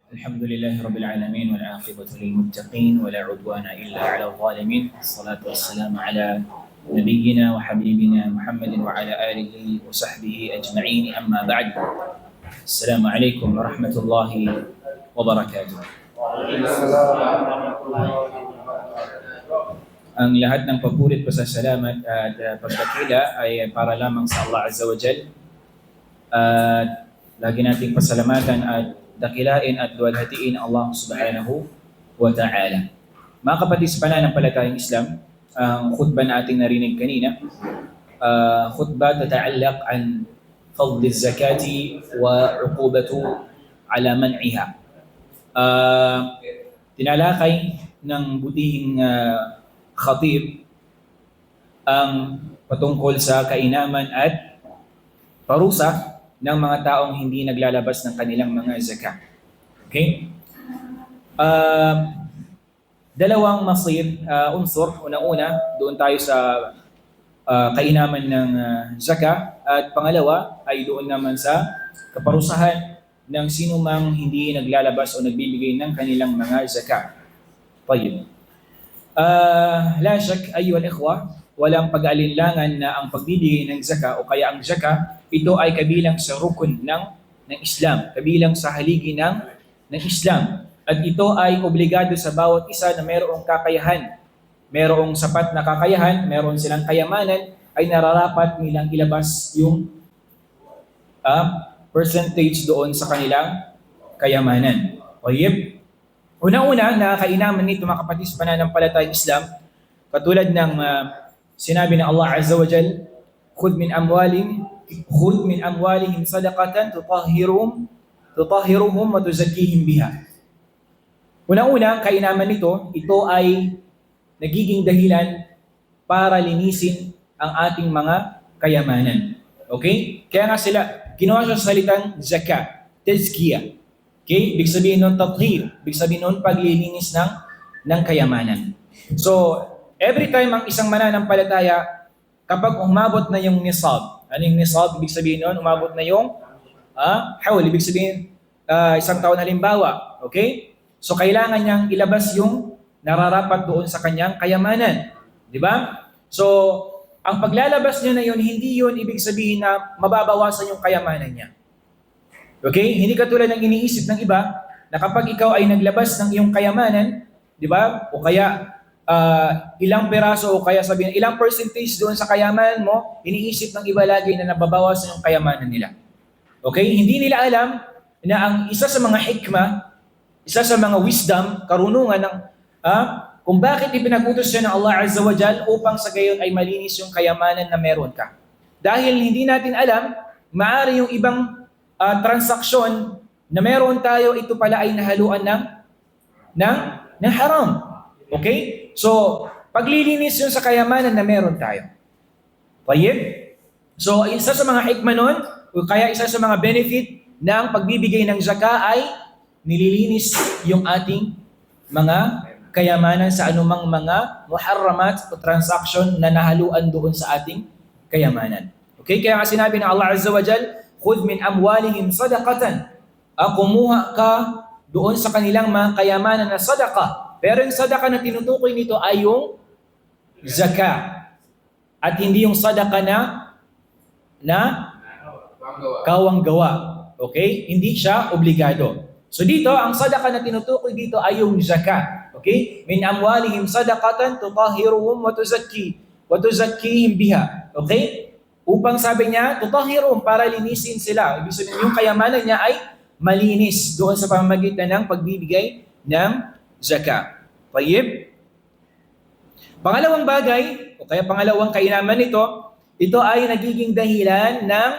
الحمد لله رب العالمين والعاقبة للمتقين ولا عدوان إلا على الظالمين. الصلاة والسلام على نبينا وحبيبنا محمد وعلى آله وصحبه أجمعين. أما بعد، السلام عليكم ورحمة الله وبركاته. Ang lahat ng papuri, pasasalamat at pagdakila ay para lamang sa Allah Azza wa Jal. At lagi nating pasalamatan at dakilain at duwalhatiin Allah Subhanahu wa Ta'ala. Mga kapatid sa pananampalatayang Islam, ang khutbah na ating narinig kanina, khutbah tata'allaq an fadl az-zakati wa 'uqubatu ala man'iha. Tinalakay ng butihing khatib ang patungkol sa kainaman at parusa ng mga taong hindi naglalabas ng kanilang mga zakat. Okay? Dalawang masir, unsur. Una-una, doon tayo sa kainaman ng zakat. At pangalawa ay doon naman sa kaparusahan ng sinumang hindi naglalabas o nagbibigay ng kanilang mga zakat. Tayyib. La shak, ayyuhal ikhwa, walang pag-aalinlangan na ang pagbibigay ng zakat o kaya ang zakat, ito ay kabilang sa rukun ng Islam, kabilang sa haligi ng Islam. At ito ay obligado sa bawat isa na mayroong kakayahan, mayroong sapat na kakayahan, mayroon silang kayamanan, ay nararapat nilang ilabas yung percentage doon sa kanilang kayamanan. Tayyib. Una-una na kainaman nito mga kapatid sa pananampalatayang Islam, katulad ng sinabi ng Allah Azza wa Jal, khudh min amwalihim sadaqatan tutahhiruhum wa tuzakkihim biha. Una-una, kainaman nito, ito ay nagiging dahilan para linisin ang ating mga kayamanan. Okay? Kaya nga sila, ginawa sa salitang zakat, tazkiyah. Okay? Ibig sabihin nun tathhir, ibig sabihin nun paglilinis ng kayamanan. So, every time ang isang mananampalataya, kapag umabot na yung nisab, ano yung nisab? Ibig sabihin nun, umabot na yung hawl, ibig sabihin isang taon halimbawa. Okay? So, kailangan niyang ilabas yung nararapat doon sa kanyang kayamanan. Di ba? So, ang paglalabas niya na yun, hindi yun ibig sabihin na mababawasan yung kayamanan niya. Okay? Hindi katulad ng iniisip ng iba na kapag ikaw ay naglabas ng iyong kayamanan, di ba? O kaya ilang peraso o kaya sabihin ilang percentage doon sa kayamanan mo, iniisip ng iba lagi na nababawasan yung kayamanan nila. Okay? Hindi nila alam na ang isa sa mga hikmah, isa sa mga wisdom, karunungan ng kung bakit ipinagutos siya ng Allah Azza wa Jal upang sa gayon ay malinis yung kayamanan na meron ka. Dahil hindi natin alam, maaari yung ibang transaksyon na meron tayo, ito pala ay nahaluan ng haram. Okay? So, paglilinis yun sa kayamanan na meron tayo. Tayyib? So, isa sa mga hikmah nun, o kaya isa sa mga benefit ng pagbibigay ng zakah ay nililinis yung ating mga kayamanan sa anumang mga muharramat o transaction na nahaluan doon sa ating kayamanan. Okay? Kaya nga sinabi ng Allah Azza wa Jal, khudh min amwalihim sadaqatan. Kumuha ka doon sa kanilang mga kayamanan na sadaqah. Pero yung sadaqah na tinutukoy nito ay yung zakah. At hindi yung sadaqah na kawanggawa. Okay? Hindi siya obligado. So dito, ang sadaqah na tinutukoy dito ay yung zakah. Okay? Min amwalihim sadaqatan tutahhiruhum wa tuzakkihim biha. Okay? Upang sabi niya, tutahhiruhum, para linisin sila. Ibig sabihin yung kayamanan niya ay malinis doon sa pamamagitan ng pagbibigay ng zakah. Tayyib? Pangalawang bagay, o kaya pangalawang kainaman nito, ito ay nagiging dahilan ng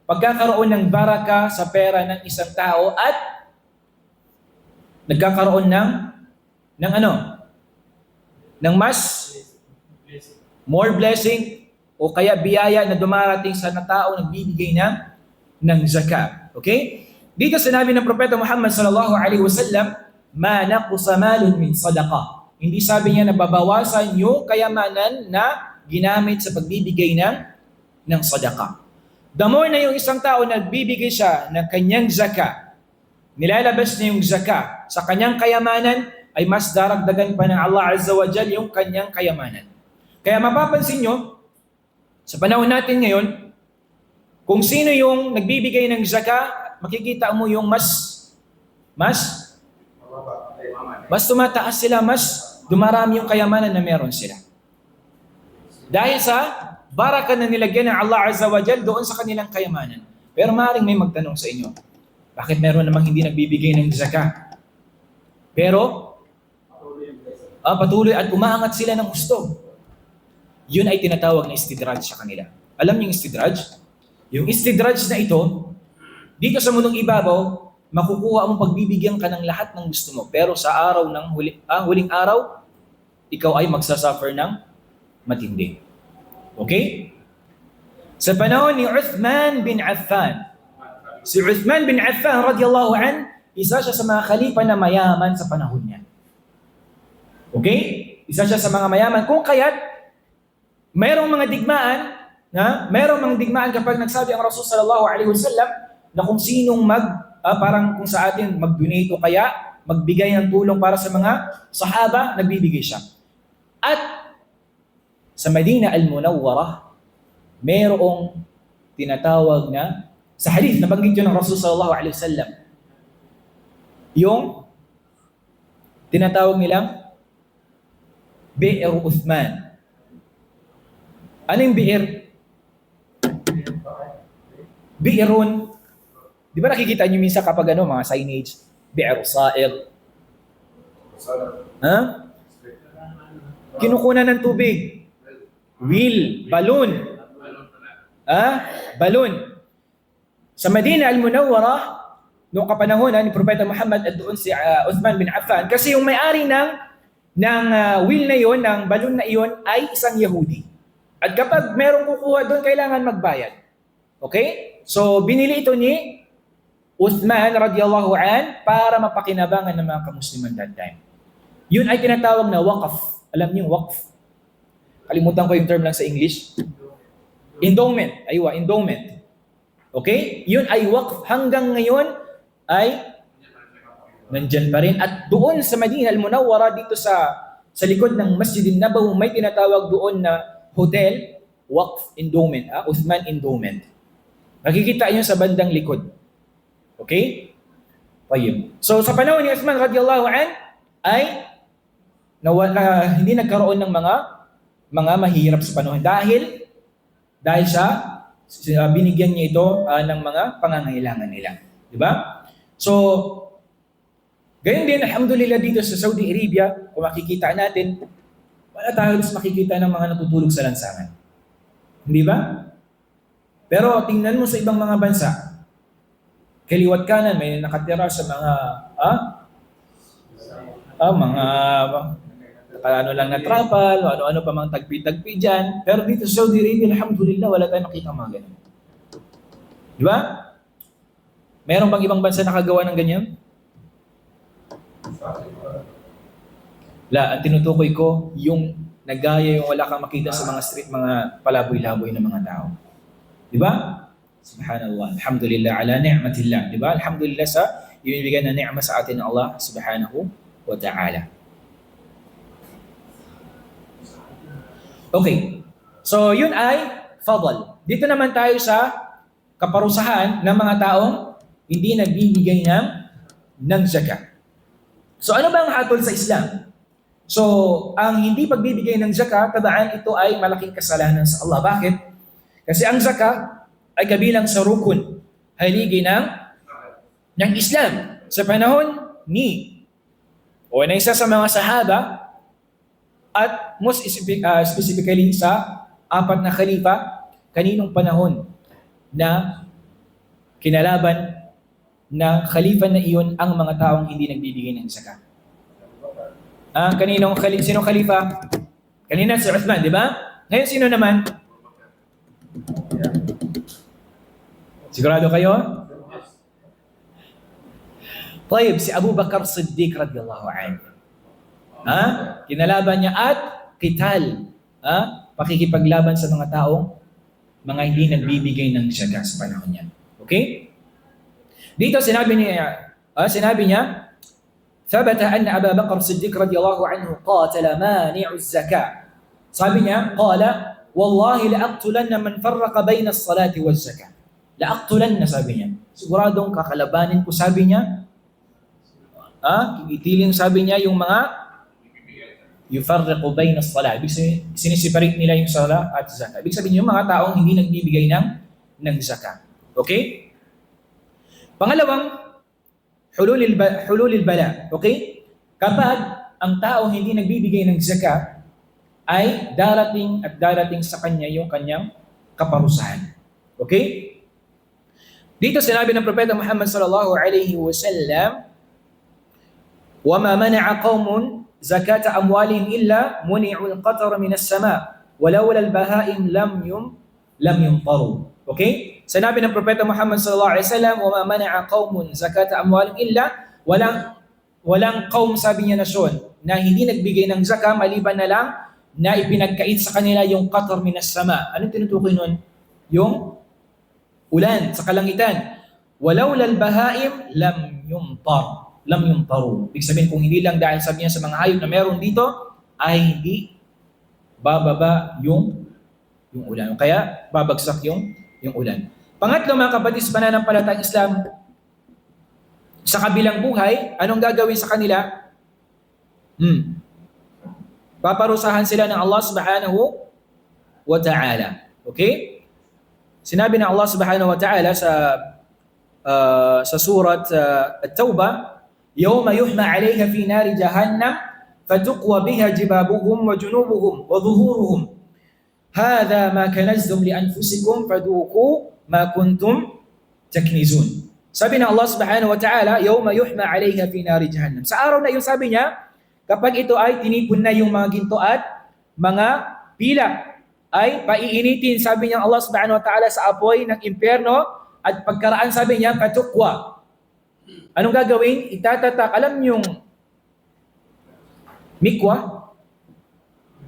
pagkakaroon ng baraka sa pera ng isang tao at nagkakaroon ng mas more blessing o kaya biyaya na dumarating sa tao nagbibigay ng zakah. Okay? Dito sinabi ng Propeta Muhammad sallallahu alaihi wasallam, ma naqusa malun min sadaqah. Hindi sabi niya na babawasan yung kayamanan na ginamit sa pagbibigay ng sadaqah. The more na yung isang tao nagbibigay siya ng kanyang zakah, nilalabas niya yung zaka sa kanyang kayamanan, ay mas daragdagan pa ng Allah Azza wa Jal yung kanyang kayamanan. Kaya mapapansin nyo, sa panahon natin ngayon, kung sino yung nagbibigay ng zaka, makikita mo yung mas tumataas sila, mas dumarami yung kayamanan na meron sila. Dahil sa baraka na nilagyan ng Allah Azza wa Jal doon sa kanilang kayamanan. Pero maaaring may magtanong sa inyo, bakit meron namang hindi nagbibigay ng zaka? Pero patuloy at umaangat sila ng gusto. Yun ay tinatawag na istidraj sa kanila. Alam niyo yung istidraj? Yung istidraj na ito, dito sa mundong ibabaw, makukuha mo pagbibigyan ka ng lahat ng gusto mo. Pero sa araw ng huling araw, ikaw ay magsasuffer ng matindi. Okay? Sa panahon ni Uthman bin Affan, si Uthman bin Affan radiyallahu an, isa siya sa mga khalifa na mayaman sa panahon niya. Okay? Isa siya sa mga mayaman. Kung kaya't, mayroong mga digmaan kapag nagsabi ang Rasul sallallahu alaihi wasallam na kung sinong parang kung sa atin mag-donate o kaya magbigay ng tulong para sa mga sahaba, nagbibigay siya. At sa Medina Al-Munawwarah, mayroong tinatawag na, sa hadith, nabanggit yun ng Rasul sallallahu alaihi wasallam, yung tinatawag nilang Bi'r Uthman. Ano yung bi'r? Bi'run. Di ba nakikita nyo minsan kapag mga signage? Bi'r Sa'ir. Kinukunan ng tubig. Wheel. Balloon. Balloon. Sa Medina Al-Munawwarah, noong kapanahonan ni Propeta Muhammad at doon si Uthman bin Affan, kasi yung may-ari ng wheel na iyon, ng balloon na iyon, ay isang Yahudi. At kapag merong kukuha doon, kailangan magbayad. Okay? So, binili ito ni Uthman radiyallahu an para mapakinabangan ng mga kamusliman that time. Yun ay tinatawag na waqf. Alam niyo waqf? Kalimutan ko yung term lang sa English. Endowment. Aywa, endowment. Okay? Yun ay waqf. Hanggang ngayon ay nandyan pa rin. At doon sa Madinah Al-Munawwarah, dito sa likod ng Masjid An-Nabawi, may tinatawag doon na hotel, waqf endowment, Uthman endowment. Nakikita nyo sa bandang likod. Okay? Tayyib. So sa panahon ni Uthman radiyallahu an, ay hindi nagkaroon ng mga mahirap sa panahon dahil sa binigyan niya ito ng mga pangangailangan nila. Di ba? So, gayon din, alhamdulillah dito sa Saudi Arabia, kung makikita natin, wala tayo makikita ng mga natutulog sa lansangan. Hindi ba? Pero tingnan mo sa ibang mga bansa, kaliwat kanan, may nakatira sa mga lang na trapal, ano-ano pa mga tagpi-tagpi dyan. Pero dito sa Saudi Arabia, alhamdulillah, wala tayong makita mga ganyan. Di ba? Meron bang ibang bansa nakagawa ng ganyan? Ang tinutukoy ko, yung nagaya yung wala kang makita sa mga street, mga palaboy-laboy na mga tao. Di ba? Subhanallah. Alhamdulillah ala ni'matillah. Di ba? Alhamdulillah sa ibinibigay na ni'ma sa atin ng Allah subhanahu wa ta'ala. Okay. So, yun ay fadl. Dito naman tayo sa kaparusahan ng mga taong hindi nagbibigay ng zakat. So, ano ba ang hatol sa Islam? So, ang hindi pagbibigay ng zakat, tabaan ito ay malaking kasalanan sa Allah. Bakit? Kasi ang zakat ay kabilang sa rukun, haligi ng Islam. Sa panahon na isa sa mga sahaba, at most specifically sa 4 na khalifa, kaninong panahon na kinalaban na khalifa na iyon ang mga taong hindi nagbibigay ng zakat. Sinong khalifa? Kanina si Uthman, di ba? Ngayon sino naman? Sigurado kayo? Tayyib, si Abu Bakar Siddiq radiyallahu anhu. Kinalaban niya at qital. Pakikipaglaban sa mga taong mga hindi nagbibigay ng zakat sa panahon niya. Okay? Dito sinabi ni Sinabi niya, ثبت أن أبا بكر الصديق رضي الله عنه قاتل مانع الزكاة. Sabi niya, قال والله لأقتلن من فرق بين الصلاة والزكاة. لأقتلن, sabi niya. Siguradong kakalabanin ko, sabi niya. Kikitiling, sabi niya, yung mga yufarriqu bayna as-salah. Ibig sabihin, sinisiparate nila yung salah at zakah. Ibig sabihin, yung mga taong hindi nagbibigay ng zakah. Okay? Pangalawang, hululil bala. Okay? Kapag ang tao hindi nagbibigay ng zakah, ay darating at darating sa kanya yung kanyang kaparusahan. Okay? Dito sinabi ng Propeta Muhammad sallallahu alaihi wasallam, وَمَا مَنَعَ قَوْمٌ زَكَاةَ أَمْوَالِهِمْ إِلَّا مُنِعُوا الْقَطَرَ مِنَ السَّمَاءِ وَلَوْلَا الْبَهَائِمْ لَمْ يُمْطَرُوا. Okay? Sinabi ng Propeta Muhammad sallallahu alaihi wasallam, وَمَا مَنَعَ قَوْمٌ زَكَاةَ أَمْوَالِهِمْ إِلَّا walang kaum, sabi niya, nasyon na hindi nagbigay ng zakah maliban na lang na ipinagkait sa kanila yung qatar minas sama. Anong tinutukoy nun? Yung ulan sa kalangitan. Walaula al-bahaim lam yumtaru. Ibig sabihin, kung hindi lang dahil, sabi niya, sa mga hayop na meron dito, ay hindi bababa yung ulan. Kaya babagsak yung ulan. Pangatlo, mga kapatid sa pananampalatayang Islam, sa kabilang buhay, anong gagawin sa kanila? Paparusahan sila ng Allah subhanahu wa ta'ala. Okay? Sinabi ng Allah subhanahu wa ta'ala sa surat At-Tawbah, يَوْمَ يُحْمَى عَلَيْهَا فِي نَارِ جَهَنَّمْ فَتُقْوَى بِهَا جِبَابُهُمْ وَجُنُوبُهُمْ وَظُهُورُهُمْ هَذَا مَا كَنَزْتُمْ لِأَنفُسِكُمْ فَذُوقُوا مَا كُنْتُمْ تَكْنِزُونَ. Sabi ng Allah subhanahu wa ta'ala, يَوْمَ يُحْمَى عَلَيْهَا فِي نَارِ جَهَنَّمْ. Sa araw na yun, sabi niya, kapag ito ay tinipon na yung mga ginto at mga pilak, ay paiinitin, sabi niya Allah subhanahu wa ta'ala, sa apoy ng impyerno, at pagkaraan, sabi niya, katukwa. Anong gagawin? Itatatak. Alam yung mikwa?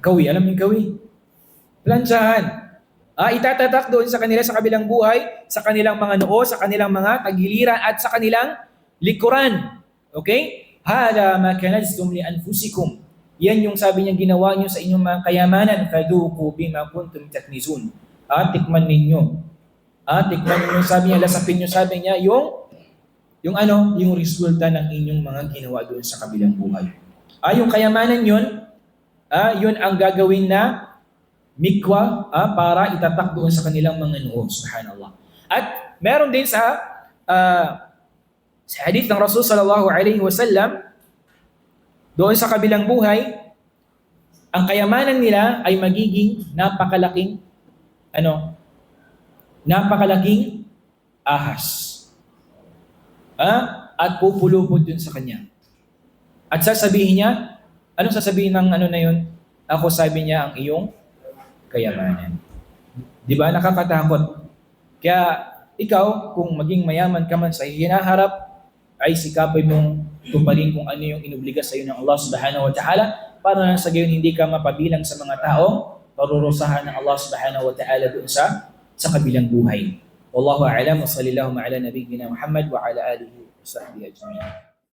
Kawi. Alam yung kawi? Plansyahan. Itatatak doon sa kanila sa kabilang buhay, sa kanilang mga noo, sa kanilang mga tagiliran, at sa kanilang likuran. Okay? Hada ma kanaztum li anfusikum. Yan yung sabi niya ginawa niyo sa inyong mga kayamanan. Faduku bima kuntum taknizun. Tikman ninyo. Tikman ninyo, sabi niya, lasapin niyo, sabi niya, yung resulta ng inyong mga ginawa doon sa kabilang buhay. Yung kayamanan yun ang gagawin na mikwa para itatak doon sa kanilang mga noo. Subhanallah. At meron din sa hadith ng Rasul sallallahu alaihi wasallam, doon sa kabilang buhay, ang kayamanan nila ay magiging napakalaking ahas. At pupulupod dun sa kanya. At sasabihin niya, anong sasabihin ng na yun? Ako, sabi niya, ang iyong kayamanan. Di ba? Nakakatakot. Kaya ikaw, kung maging mayaman ka man sa hinaharap, ay sikapin mong tuparin kung ano yung inubliga sa iyo ng Allah subhanahu wa ta'ala, para na sa gayon hindi ka mapabilang sa mga taong parurusahan ng Allah subhanahu wa ta'ala doon sa kabilang buhay. Wallahu a'lam wa sallallahu ala nabiyyina Muhammad wa ala alihi wa sahbihi ajma'in.